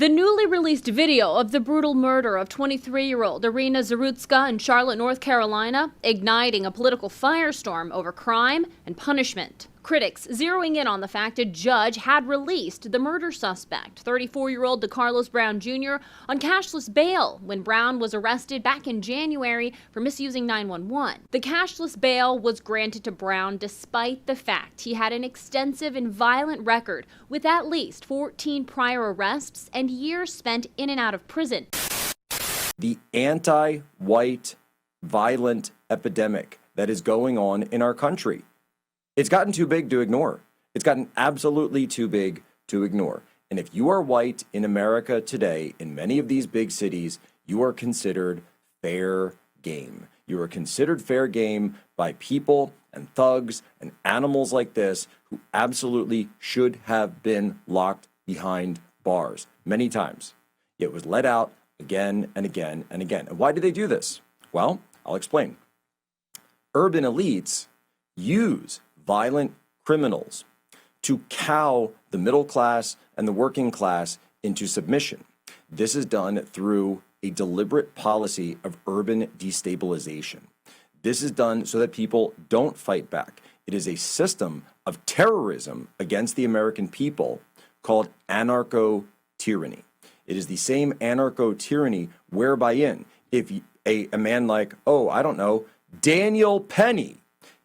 The newly released video of the brutal murder of 23-year-old Irina Zarutska in Charlotte, North Carolina, igniting a political firestorm over crime and punishment. Critics zeroing in on the fact a judge had released the murder suspect, 34-year-old DeCarlos Brown Jr., on cashless bail when Brown was arrested back in January for misusing 911. The cashless bail was granted to Brown despite the fact he had an extensive and violent record with at least 14 prior arrests and years spent in and out of prison. The anti-white violent epidemic that is going on in our country. It's gotten too big to ignore. It's gotten absolutely too big to ignore. And if you are white in America today, in many of these big cities, you are considered fair game. You are considered fair game by people and thugs and animals like this who absolutely should have been locked behind bars many times. Yet was let out again and again and again. And why do they do this? Well, I'll explain. Urban elites use violent criminals to cow the middle class and the working class into submission. This is done through a deliberate policy of urban destabilization. This is done so that people don't fight back. It is a system of terrorism against the American people called anarcho-tyranny. It is the same anarcho-tyranny whereby if a man like, Daniel Penny,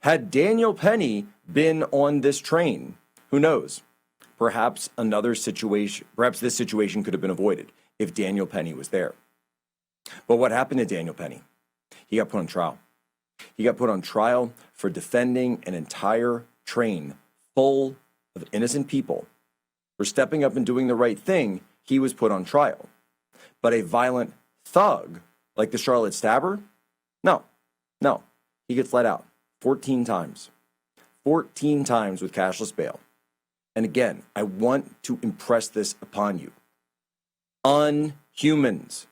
had Daniel Penny been on this train, who knows? Perhaps this situation could have been avoided if Daniel Penny was there. But what happened to Daniel Penny? He got put on trial. He got put on trial for defending an entire train full of innocent people. For stepping up and doing the right thing, he was put on trial. But a violent thug like the Charlotte stabber? No. He gets let out 14 times. 14 times with cashless bail. And again, I want to impress this upon you. Unhumans.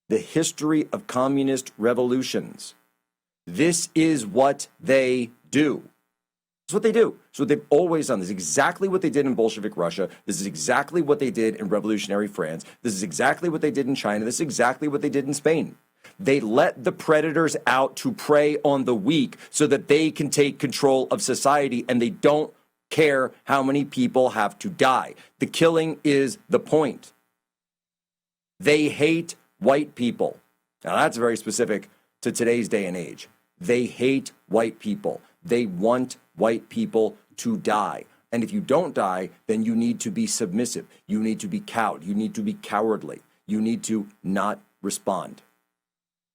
The history of communist revolutions. This is what they do. It's what they do. It's what they've always done. This is exactly what they did in Bolshevik Russia. This is exactly what they did in revolutionary France. This is exactly what they did in China. This is exactly what they did in Spain. They let the predators out to prey on the weak so that they can take control of society, and they don't care how many people have to die. The killing is the point. They hate white people. Now, that's very specific to today's day and age. They hate white people. They want white people to die. And if you don't die, then you need to be submissive. You need to be cowed. You need to be cowardly. You need to not respond.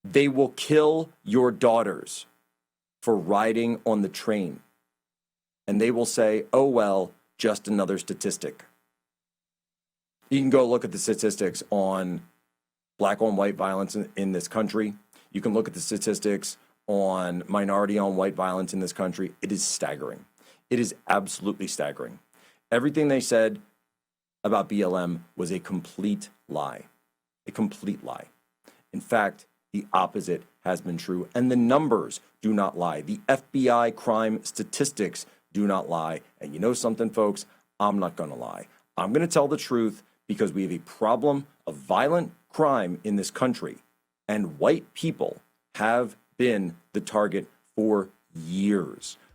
They will kill your daughters for riding on the train. And they will say, oh, well, just another statistic. You can go look at the statistics on black on white violence in this country. You can look at the statistics on minority on white violence in this country. It is staggering. It is absolutely staggering. Everything they said about BLM was a complete lie. A complete lie. In fact, the opposite has been true, and the numbers do not lie. The FBI crime statistics do not lie. And you know something, folks? I'm not going to lie. I'm going to tell the truth because we have a problem of violent crime in this country, and white people have been the target for years.